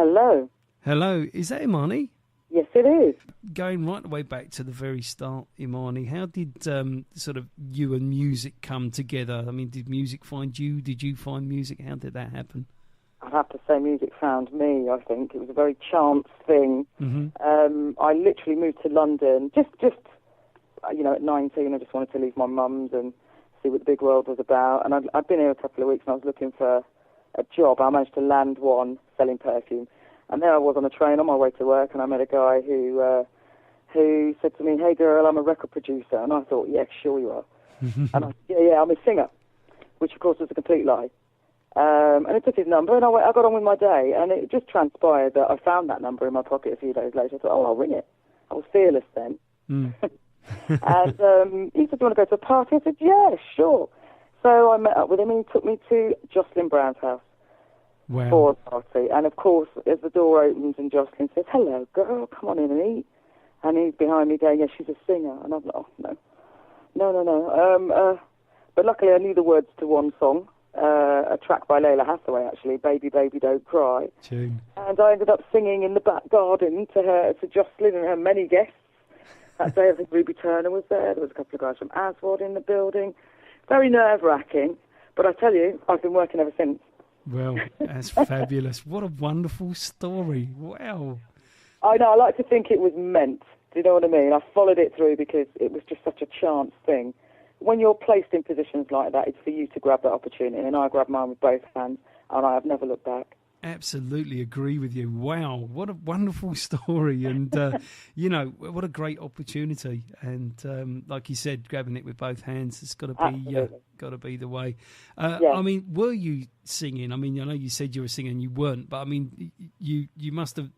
Hello. Hello, is that Imaani? Yes, it is. Going right the way back to the very start, Imaani, how did sort of you and music come together? I mean, did music find you? Did you find music? How did that happen? I have to say music found me, I think. It was a very chance thing. Mm-hmm. I literally moved to London just at 19. I just wanted to leave my mum's and see what the big world was about. And I'd been here a couple of weeks and I was looking for a job. I managed to land one selling perfume. And there I was on a train on my way to work, and I met a guy who said to me, "Hey girl, I'm a record producer." And I thought, "Yeah, sure you are." And I said, yeah, I'm a singer, which of course was a complete lie. And I took his number, and I got on with my day. And it just transpired that I found that number in my pocket a few days later. I thought, "Oh, I'll ring it." I was fearless then. Mm. And he said, "Do you want to go to a party?" I said, "Yeah, sure." So I met up with him, and he took me to Jocelyn Brown's house. Wow. For a party. And of course, as the door opens and Jocelyn says, "Hello, girl, come on in and eat." And he's behind me going, "Yeah, she's a singer." And I'm like, "Oh, no. But luckily I knew the words to one song, a track by Layla Hathaway, actually, "Baby, Baby, Don't Cry." Tune. And I ended up singing in the back garden to Jocelyn and her many guests. That day I think Ruby Turner was there. There was a couple of guys from Aswad in the building. Very nerve-wracking. But I tell you, I've been working ever since. Well, that's fabulous. What a wonderful story. Wow. I know, I like to think it was meant. Do you know what I mean? I followed it through because it was just such a chance thing. When you're placed in positions like that, it's for you to grab that opportunity, and I grabbed mine with both hands, and I have never looked back. Absolutely agree with you. Wow, what a wonderful story, and what a great opportunity. And like you said, grabbing it with both hands, it's got to be the way. Yeah. I mean, were you singing? I mean, I know you said you were singing, you weren't, but I mean, you must have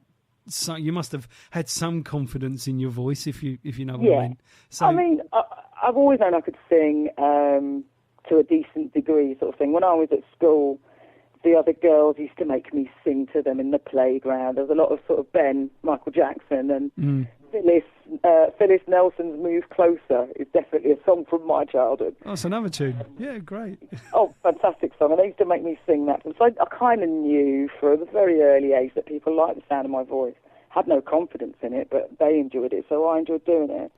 had some confidence in your voice, if you know what I mean. So, I mean, I've always known I could sing to a decent degree, sort of thing. When I was at school, the other girls used to make me sing to them in the playground. There was a lot of sort of Ben, Michael Jackson, and Phyllis Nelson's "Move Closer" is definitely a song from my childhood. Oh, it's another tune. Yeah, great. Oh, fantastic song. And they used to make me sing that. And so I kind of knew from a very early age that people liked the sound of my voice. Had no confidence in it, but they enjoyed it, so I enjoyed doing it.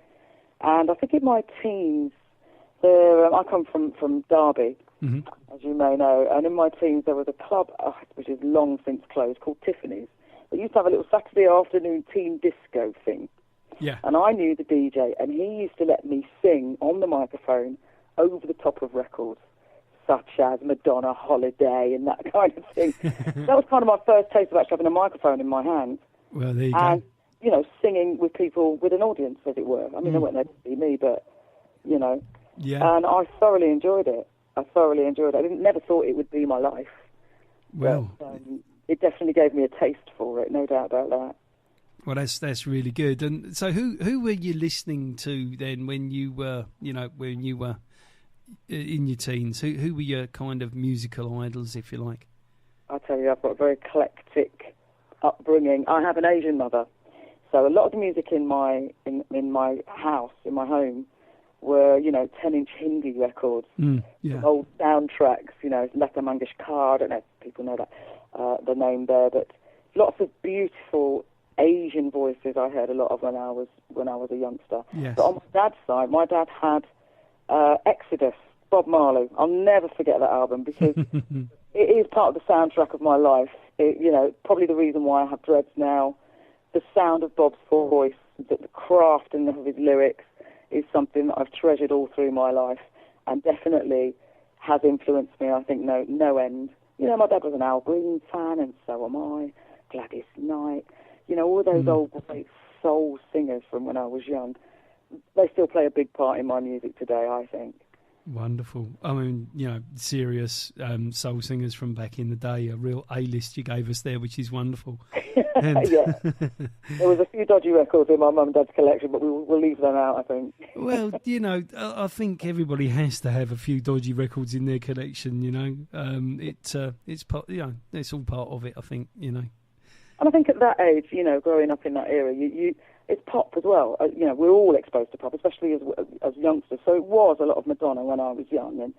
And I think in my teens, I come from Derby, as you may know, and in my teens there was a club, which is long since closed, called Tiffany's. They used to have a little Saturday afternoon teen disco thing. Yeah. And I knew the DJ, and he used to let me sing on the microphone over the top of records, such as Madonna, Holiday, and that kind of thing. That was kind of my first taste of actually having a microphone in my hands. Well, there you and, go. Singing with people, with an audience, as it were. I mean, they weren't there to see me, but, Yeah. And I thoroughly enjoyed it. I never thought it would be my life. Well, but, it definitely gave me a taste for it, no doubt about that. Well, that's really good. And so, who were you listening to then when you were in your teens? Who were your kind of musical idols, if you like? I tell you, I've got a very eclectic upbringing. I have an Asian mother, so a lot of the music in my house, in my home, were 10-inch Hindi records, old soundtracks. Lata Mangeshkar. I don't know if people know that the name there, but lots of beautiful Asian voices I heard a lot of when I was a youngster. Yes. But on my dad's side, my dad had Exodus, Bob Marley. I'll never forget that album because it is part of the soundtrack of my life. Probably the reason why I have dreads now. The sound of Bob's voice, the craft and of his lyrics is something that I've treasured all through my life and definitely has influenced me, I think, no end. My dad was an Al Green fan, and so am I. Gladys Knight. All those old great soul singers from when I was young, they still play a big part in my music today, I think. Wonderful. I mean, serious soul singers from back in the day, a real A-list you gave us there, which is wonderful. And yeah. There was a few dodgy records in my mum and dad's collection, but we'll leave them out, I think. Well, I think everybody has to have a few dodgy records in their collection, it's part, it's all part of it, I think, And I think at that age, growing up in that era, it's pop as well. We're all exposed to pop, especially as youngsters. So it was a lot of Madonna when I was young. And,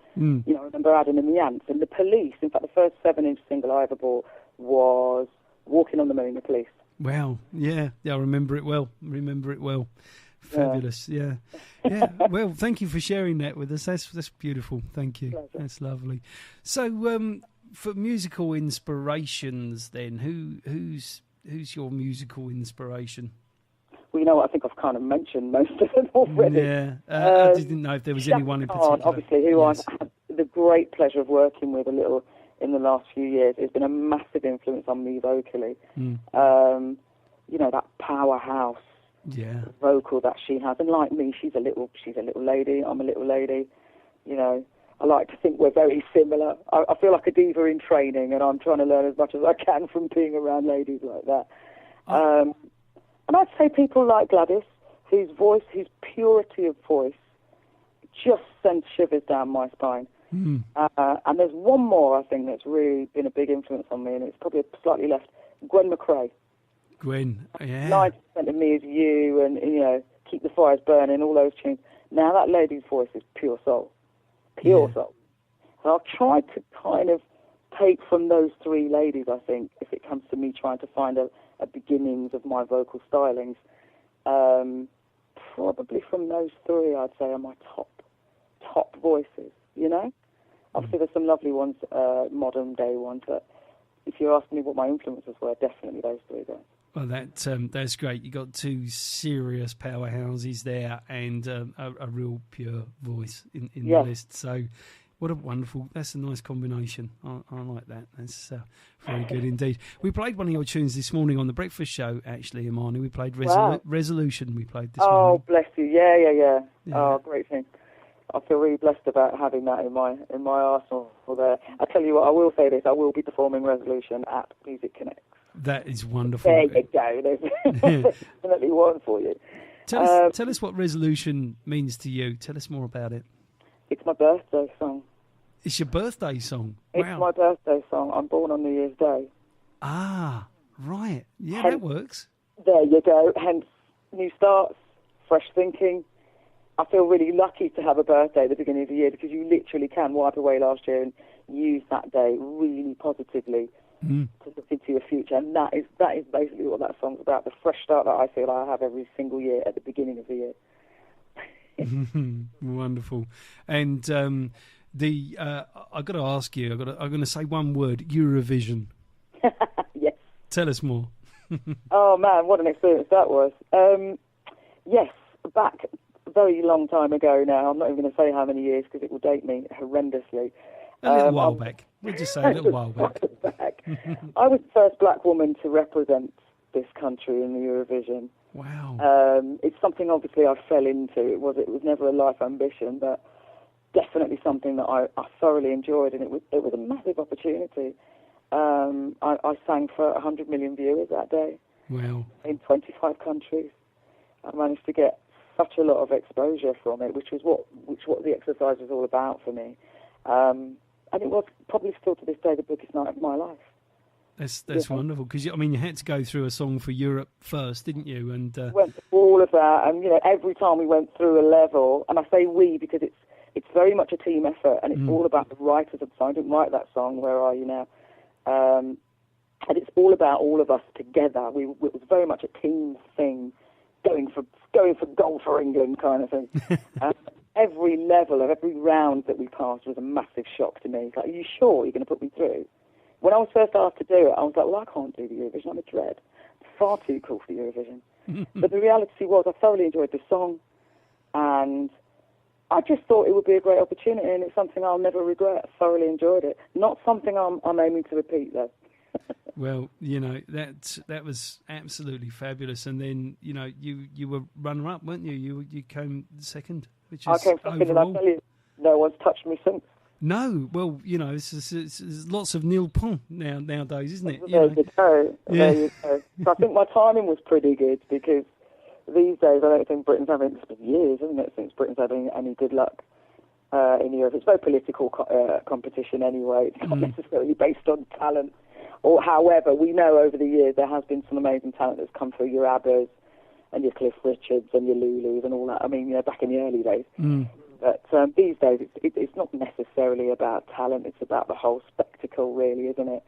I remember Adam and the Ants and the Police. In fact, the first 7-inch single I ever bought was Walking on the Moon, the Police. Wow, yeah, I remember it well. Fabulous, yeah. Well, thank you for sharing that with us. That's beautiful. Thank you. Pleasure. That's lovely. So, for musical inspirations, then, who's your musical inspiration? Well, you know what? I think I've kind of mentioned most of them already. Yeah, I didn't know if there was anyone in particular. Obviously, who I've had the great pleasure of working with a little in the last few years. It's been a massive influence on me vocally. You know, that powerhouse vocal that she has, and like me, she's a little lady. I'm a little lady. You know, I like to think we're very similar. I feel like a diva in training, and I'm trying to learn as much as I can from being around ladies like that. And I'd say people like Gladys, whose purity of voice just sends shivers down my spine. And there's one more, I think, that's really been a big influence on me, and it's probably slightly left. Gwen McRae. Gwen, yeah. 90% of me is you, and, you know, Keep the Fires Burning, all those tunes. Now, that lady's voice is pure soul. Pure soul. And I've tried to kind of take from those three ladies, I think, if it comes to me trying to find a beginnings of my vocal stylings. Probably from those three, I'd say, are my top voices, you know? Obviously, there's some lovely ones, modern day ones, but if you're asking me what my influences were, definitely those three guys. Well, that's great. You got two serious powerhouses there, and a real pure voice in the list. So, that's a nice combination. I like that. That's very good indeed. We played one of your tunes this morning on the breakfast show. Actually, Imaani, we played Resolution. We played this morning. Oh, bless you! Yeah. Oh, great thing. I feel really blessed about having that in my arsenal there. I tell you what, I will say this: I will be performing Resolution at Music Connect. That is wonderful. There you go. There's definitely one for you. Tell us what Resolution means to you. Tell us more about it. It's my birthday song. It's your birthday song? Wow. It's my birthday song. I'm born on New Year's Day. Ah, right. Yeah, that works. There you go. Hence, new starts, fresh thinking. I feel really lucky to have a birthday at the beginning of the year because you literally can wipe away last year and use that day really positively to look into your future. And that is basically what that song's about, the fresh start that I feel I have every single year at the beginning of the year. Wonderful. And I got to ask you, I'm going to say one word, Eurovision. Yes. Tell us more. Oh, man, what an experience that was. Yes, back a very long time ago now. I'm not even going to say how many years because it will date me horrendously. A little while back. We'll just say a little while back. I was the first black woman to represent this country in the Eurovision. Wow. It's something, obviously, I fell into. It was never a life ambition, but definitely something that I thoroughly enjoyed, and it was a massive opportunity. I sang for 100 million viewers that day. Wow. In 25 countries. I managed to get such a lot of exposure from it, which was what the exercise was all about for me. And it was probably still to this day the biggest night of my life. That's wonderful, because you had to go through a song for Europe first, didn't you? And went through all of that, and every time we went through a level, and I say we because it's very much a team effort, and it's all about the writers of the song. I didn't write that song. Where are you now? And it's all about all of us together. It was very much a team thing, going for gold for England kind of thing. Every level of every round that we passed was a massive shock to me. It's like, are you sure you're going to put me through? When I was first asked to do it, I was like, well, I can't do the Eurovision. I'm a dread. It's far too cool for Eurovision. But the reality was I thoroughly enjoyed the song, and I just thought it would be a great opportunity, and it's something I'll never regret. I thoroughly enjoyed it. Not something I'm aiming to repeat, though. Well, that was absolutely fabulous. And then, you were runner-up, weren't you? You came second, which is I came second, overall. and I tell you, no one's touched me since. No, well, it's lots of Neil Pont nowadays, isn't it? There you go. So I think my timing was pretty good, because these days I don't think Britain's having, it's been years, isn't it, since Britain's having any good luck in Europe. It's very political competition anyway. It's not necessarily based on talent. Or, however, we know over the years there has been some amazing talent that's come through, your Abbas and your Cliff Richards and your Lulus and all that. I mean, back in the early days. But these days, it's not necessarily about talent. It's about the whole spectacle, really, isn't it?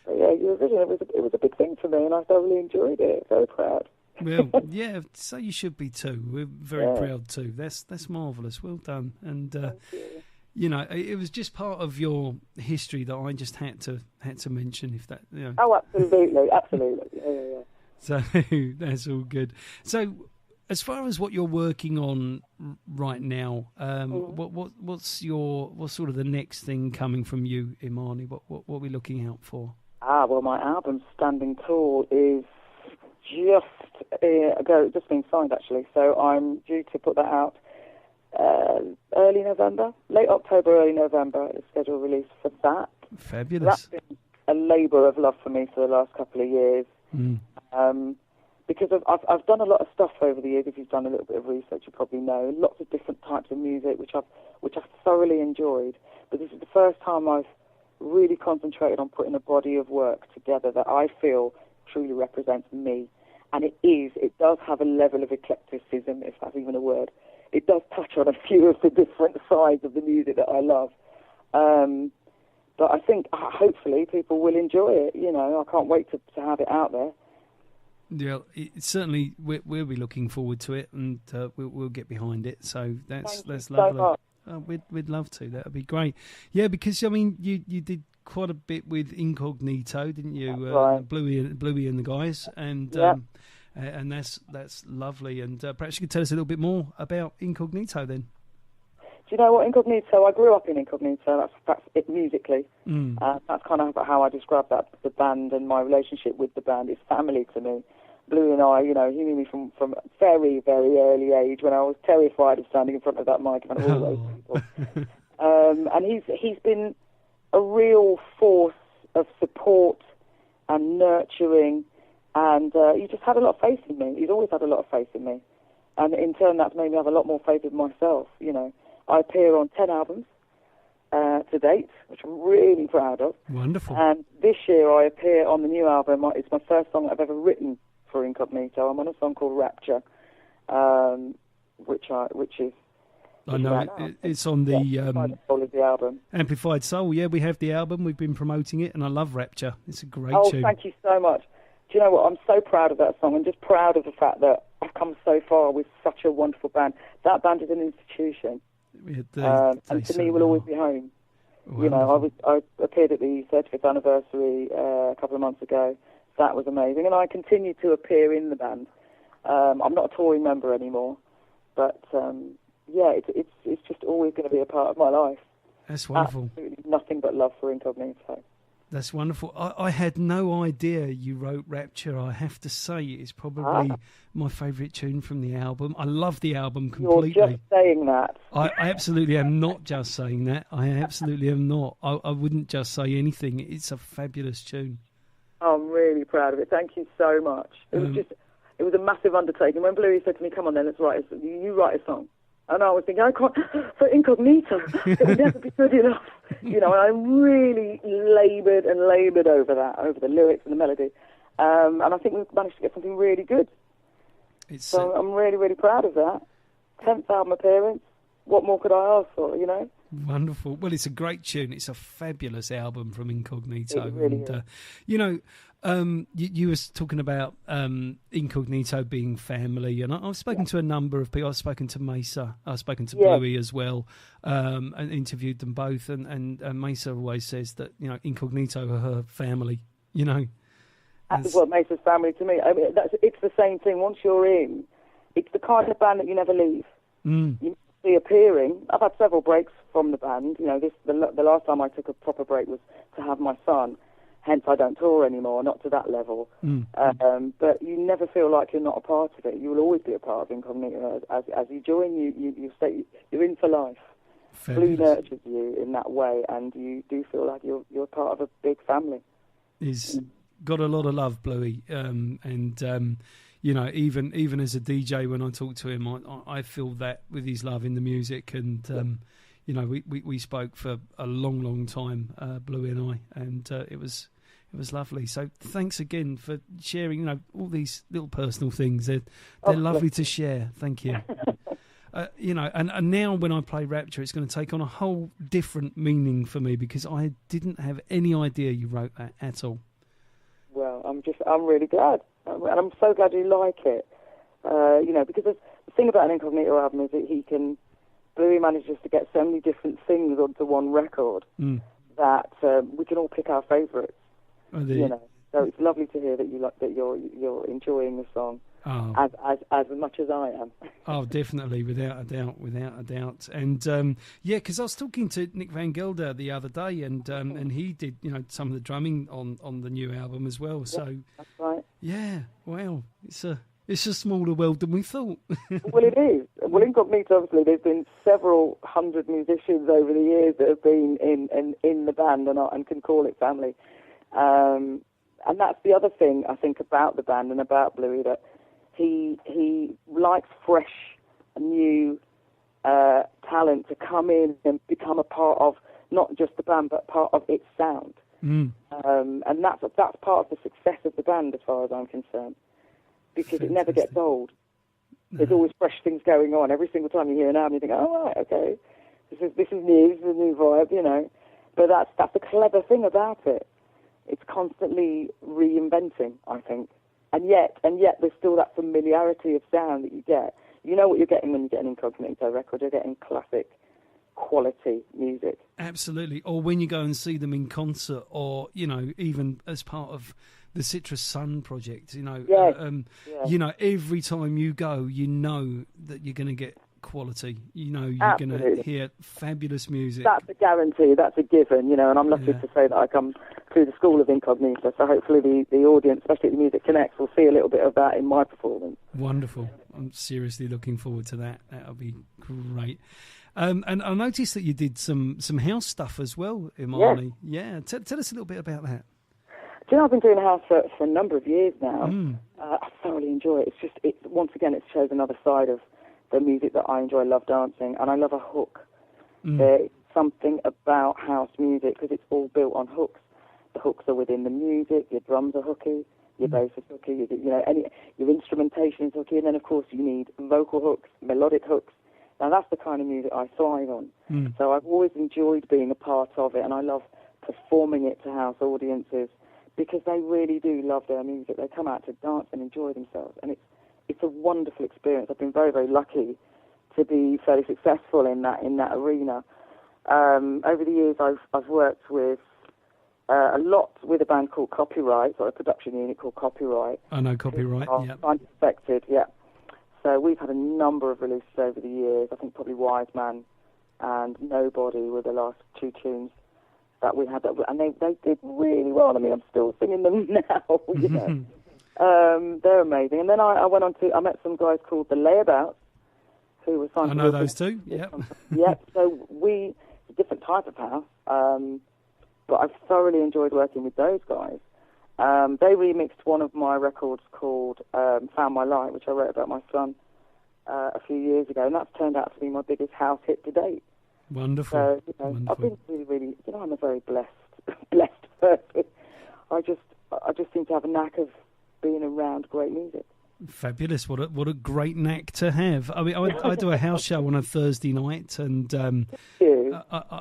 But yeah, Eurovision, it was a big thing for me, and I thoroughly enjoyed it. Very proud. Well, yeah, so you should be too. We're very proud too. That's marvellous. Well done. And Thank you. you know, it was just part of your history that I just had to mention. If that, you know. Oh, absolutely, absolutely. Yeah. So that's all good. So, as far as what you're working on right now, what's sort of the next thing coming from you, Imaani? What are we looking out for? Well, my album Standing Tall is just been signed actually, so I'm due to put that out early November, late October, early November is scheduled release for that. Fabulous. That's been a labour of love for me for the last couple of years, because I've done a lot of stuff over the years. If you've done a little bit of research, you probably know lots of different types of music, which I've thoroughly enjoyed. But this is the first time I've really concentrated on putting a body of work together that I feel truly represents me. And it does have a level of eclecticism, if that's even a word. It does touch on a few of the different sides of the music that I love. But I think, hopefully, people will enjoy it. You know, I can't wait to have it out there. Yeah, certainly we'll be looking forward to it, and we'll get behind it. So that's lovely. So we'd love to. That would be great. Yeah, because I mean, you did quite a bit with Incognito, didn't you? Right. Bluey and the guys, and and that's lovely. And perhaps you could tell us a little bit more about Incognito then. Do you know what, Incognito? I grew up in Incognito. That's it musically. That's kind of how I describe the band and my relationship with the band. It's family to me. Bluey and I, you know, he knew me from a very, very early age when I was terrified of standing in front of that mic in front of all those people. And he's been a real force of support and nurturing, and he just had a lot of faith in me. He's always had a lot of faith in me, and in turn that's made me have a lot more faith in myself. You know, I appear on 10 albums to date, which I'm really proud of. Wonderful. And this year I appear on the new album. It's my first song I've ever written for Incognito. I'm on a song called Rapture, which is. I know it's on the album. Amplified Soul. Yeah, we have the album. We've been promoting it, and I love Rapture. It's a great tune. Oh, thank you so much. Do you know what? I'm so proud of that song, and just proud of the fact that I've come so far with such a wonderful band. That band is an institution, and to me, will always be home. Wonderful. You know, I appeared at the 35th anniversary a couple of months ago. That was amazing, and I continue to appear in the band. I'm not a touring member anymore, but. Yeah, it's just always going to be a part of my life. That's wonderful. Absolutely nothing but love for Incognito. That's wonderful. I had no idea you wrote Rapture. I have to say, it's probably my favourite tune from the album. I love the album completely. You're just saying that. I absolutely am not just saying that. I absolutely am not. I wouldn't just say anything. It's a fabulous tune. I'm really proud of it. Thank you so much. It was a massive undertaking. When Bluey said to me, "Come on, then, you write a song." And I was thinking, I can't, for Incognito, it would never be good enough. You know, and I really laboured over that, over the lyrics and the melody. And I think we've managed to get something really good. So I'm really, really proud of that. 10th album appearance. What more could I ask for, you know? Wonderful. Well, it's a great tune. It's a fabulous album from Incognito. It really is. You know, you were talking about Incognito being family, and I've spoken to a number of people. I've spoken to Mesa, I've spoken to Bluey as well, and interviewed them both. And Mesa always says that, you know, Incognito are her family. You know, well, Mesa's family to me. I mean, it's the same thing. Once you're in, it's the kind of band that you never leave. You be appearing. I've had several breaks from the band. You know, the last time I took a proper break was to have my son. Hence, I don't tour anymore, not to that level. But you never feel like you're not a part of it. You will always be a part of Incognito. As you join, you're in for life. Fabulous. Blue nurtures you in that way, and you do feel like you're part of a big family. He's got a lot of love, Bluey, and you know, even as a DJ, when I talk to him, I feel that with his love in the music, and you know, we spoke for a long time, Bluey and I, and it was lovely. So thanks again for sharing, you know, all these little personal things. They're lovely to share. Thank you. You know, and now when I play Rapture, it's going to take on a whole different meaning for me, because I didn't have any idea you wrote that at all. I'm really glad, and I'm so glad you like it. Because the thing about an Incognito album is that Bluey manages to get so many different things onto one record that we can all pick our favourites. So it's lovely to hear that you're enjoying the song as much as I am. Oh, definitely, without a doubt. And because I was talking to Nick Van Gelder the other day, and he did some of the drumming on the new album as well. So that's right. Yeah, wow, it's a smaller world than we thought. Well, it is. Well, Incognito, obviously, there's been several hundred musicians over the years that have been in the band and can call it family. And that's the other thing I think about the band and about Bluey, that he likes fresh, new talent to come in and become a part of not just the band, but part of its sound. And that's part of the success of the band, as far as I'm concerned, because Fantastic. It never gets old. There's always fresh things going on. Every single time you hear an album, you think, oh, right, okay, this is new, this is a new vibe, But that's the clever thing about it. It's constantly reinventing, I think. And yet there's still that familiarity of sound that you get. You know what you're getting when you get an Incognito record. You're getting classic, quality music. Absolutely. Or when you go and see them in concert, or, even as part of the Citrus Sun project, Yes. Every time you go, you know that you're going to get quality. You're Absolutely. going to hear fabulous music. That's a guarantee. That's a given. And I'm lucky to say that I come through the school of Incognito. So hopefully the audience, especially at the Music Connects, will see a little bit of that in my performance. Wonderful. I'm seriously looking forward to that. That'll be great. And I noticed that you did some house stuff as well, Imaani. Yes. Yeah. Tell us a little bit about that. Do you know, I've been doing house for a number of years now. I thoroughly enjoy it. Once again, it shows another side of the music that I enjoy. I love dancing, and I love a hook. There's something about house music because it's all built on hooks. The hooks are within the music. Your drums are hooky, your bass is hooky. Your instrumentation is hooky, and then of course you need vocal hooks, melodic hooks. Now that's the kind of music I thrive on. So I've always enjoyed being a part of it, and I love performing it to house audiences because they really do love their music. They come out to dance and enjoy themselves, and it's a wonderful experience. I've been very, very lucky to be fairly successful in that arena. Over the years, I've worked with a lot with a band called Copyright, or a production unit called Copyright. I know Copyright, yeah. Affected, yeah. So we've had a number of releases over the years. I think probably Wise Man and Nobody were the last two tunes that we had, and they did really well. I mean, I'm still singing them now, they're amazing. And then I went on I met some guys called the Layabouts, who were signed. I know those too. Yep. Yep. So it's a different type of house, but I've thoroughly enjoyed working with those guys. They remixed one of my records called "Found My Light," which I wrote about my son a few years ago, and that's turned out to be my biggest house hit to date. Wonderful. So Wonderful. I've been really, really. I'm a very blessed person. I just seem to have a knack of being around great music. Fabulous! What a great knack to have. I mean, I do a house show on a Thursday night, and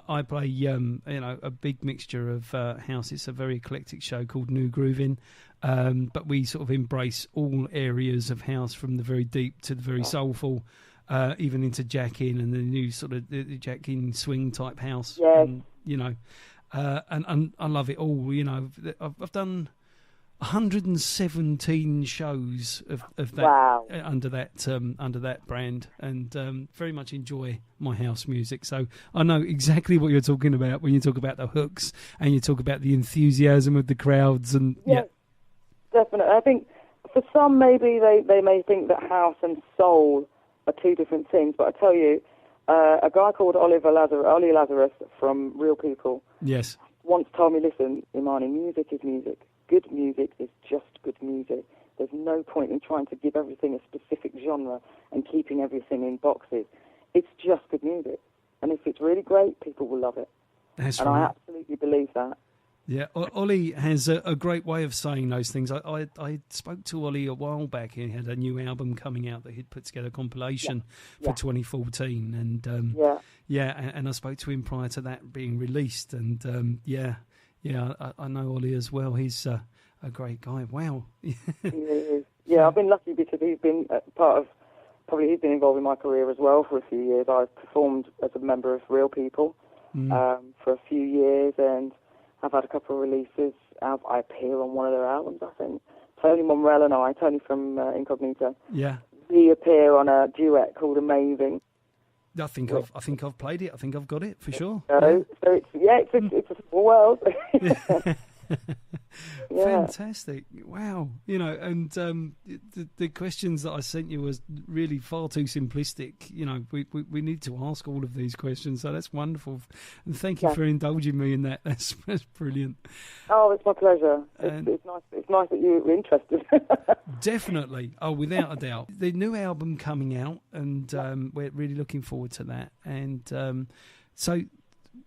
I play a big mixture of house. It's a very eclectic show called New Groovin', but we sort of embrace all areas of house, from the very deep to the very soulful, even into jack-in and the new sort of the jack-in swing type house. Yes. And I love it all. I've done 117 shows of that. Wow. under that brand, and very much enjoy my house music. So I know exactly what you're talking about when you talk about the hooks and you talk about the enthusiasm of the crowds. And yes, definitely. I think for some maybe they may think that house and soul are two different things, but I tell you, a guy called Ollie Lazarus from Real People, yes, once told me, listen, Imaani, music is music. Good music is just good music. There's no point in trying to give everything a specific genre and keeping everything in boxes. It's just good music. And if it's really great, people will love it. That's and right. I absolutely believe that. Yeah, Ollie has a great way of saying those things. I spoke to Ollie a while back. He had a new album coming out that he'd put together a compilation for 2014. And and I spoke to him prior to that being released. And I know Ollie as well. He's a great guy. Wow. He is. Yeah, I've been lucky because he's been he's been involved in my career as well for a few years. I've performed as a member of Real People for a few years, and I've had a couple of releases. I appear on one of their albums, I think. Tony Monrell and Tony from Incognito. Yeah. We appear on a duet called Amazing. I think I've played it. I think I've got it for sure. So it's a small world. Yeah. Fantastic! Wow, and the questions that I sent you was really far too simplistic. We need to ask all of these questions, so that's wonderful. And thank you for indulging me in that. That's brilliant. Oh, it's my pleasure. It's nice. It's nice that you're interested. Definitely. Oh, without a doubt. The new album coming out, and we're really looking forward to that. And so.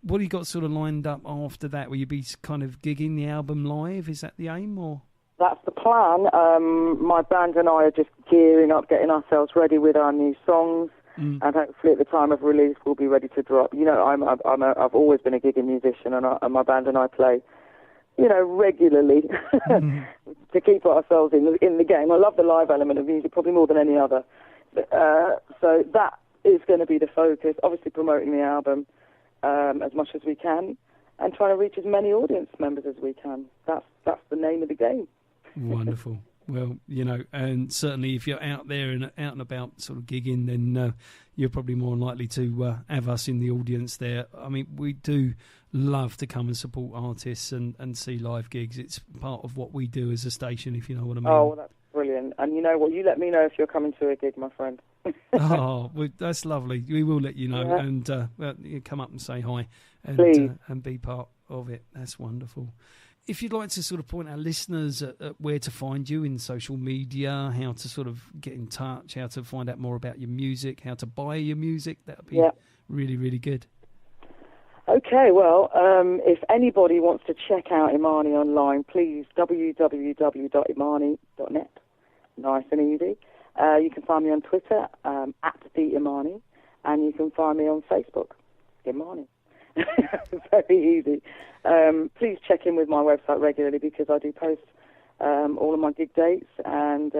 What do you got sort of lined up after that? Will you be kind of gigging the album live? Is that the aim, or? That's the plan. My band and I are just gearing up, getting ourselves ready with our new songs, and hopefully at the time of release we'll be ready to drop. I've always been a gigging musician, and my band and I play, regularly to keep ourselves in the game. I love the live element of music probably more than any other. So that is going to be the focus. Obviously promoting the album. As much as we can, and trying to reach as many audience members as we can. That's the name of the game. Wonderful. Well, and certainly if you're out there and out and about sort of gigging, then you're probably more likely to have us in the audience there. I mean, we do love to come and support artists and see live gigs. It's part of what we do as a station, if you know what I mean. Oh, well, that's brilliant. And you know what? You let me know if you're coming to a gig, my friend. Oh, well, that's lovely. We will let you know, and you come up and say hi, and be part of it. That's wonderful. If you'd like to sort of point our listeners at where to find you in social media, how to sort of get in touch, how to find out more about your music, how to buy your music, that would be really, really good. Okay, well, if anybody wants to check out Imaani online, please www.imaani.net. Nice and easy. You can find me on Twitter, @theImaani, and you can find me on Facebook, Imaani. Very easy. Please check in with my website regularly because I do post all of my gig dates, and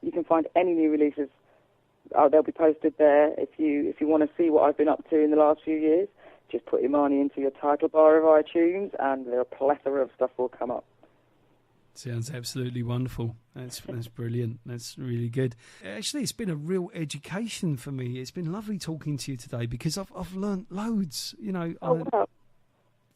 you can find any new releases. They'll be posted there. If you want to see what I've been up to in the last few years, just put Imaani into your title bar of iTunes, and a plethora of stuff will come up. Sounds absolutely wonderful. That's brilliant. That's really good. Actually, it's been a real education for me. It's been lovely talking to you today because I've learnt loads. Wow.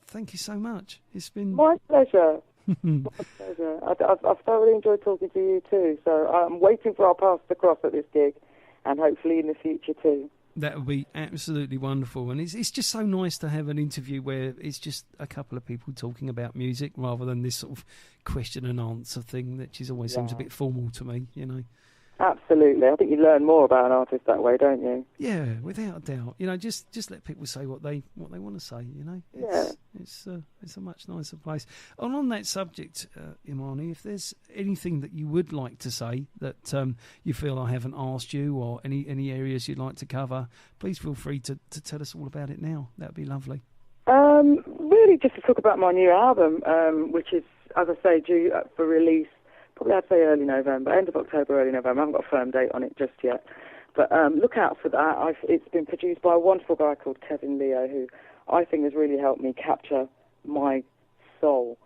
Thank you so much. It's been my pleasure. My pleasure. I've thoroughly enjoyed talking to you too. So I'm waiting for our paths to cross at this gig, and hopefully in the future too. That would be absolutely wonderful. And it's just so nice to have an interview where it's just a couple of people talking about music rather than this sort of question and answer thing that just always seems a bit formal to me, Absolutely. I think you learn more about an artist that way, don't you? Yeah, without a doubt. Just let people say what they want to say, It's a much nicer place. And on that subject, Imaani, if there's anything that you would like to say that you feel I haven't asked you, or any areas you'd like to cover, please feel free to tell us all about it now. That'd be lovely. Really just to talk about my new album, which is, as I say, due for release probably I'd say early November, end of October, early November. I haven't got a firm date on it just yet. But look out for that. It's been produced by a wonderful guy called Kevin Leo, who I think has really helped me capture my soul,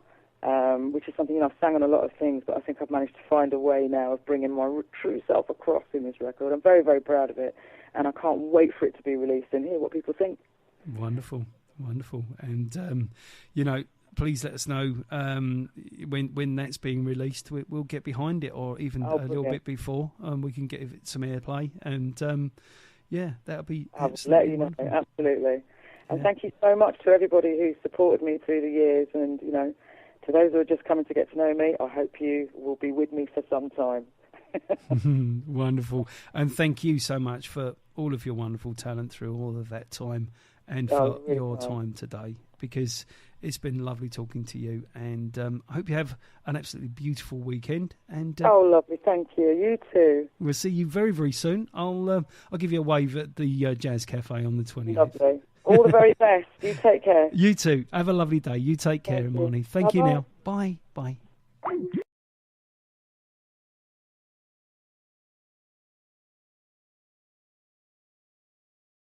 which is something I've sang on a lot of things, but I think I've managed to find a way now of bringing my true self across in this record. I'm very, very proud of it, and I can't wait for it to be released and hear what people think. Wonderful, wonderful. And, please let us know when that's being released. We'll get behind it, or even a little bit before. We can get it some airplay, and that'll be absolutely let you know. Wonderful. Absolutely. And thank you so much to everybody who supported me through the years, and to those who are just coming to get to know me, I hope you will be with me for some time. Wonderful. And thank you so much for all of your wonderful talent through all of that time, and for really your time today, because it's been lovely talking to you, and I hope you have an absolutely beautiful weekend. And lovely, thank you. You too. We'll see you very, very soon. I'll give you a wave at the Jazz Cafe on the 28th. Lovely. All the very best. You take care. You too. Have a lovely day. You take care, Imaani. Thank you now. Bye. Bye.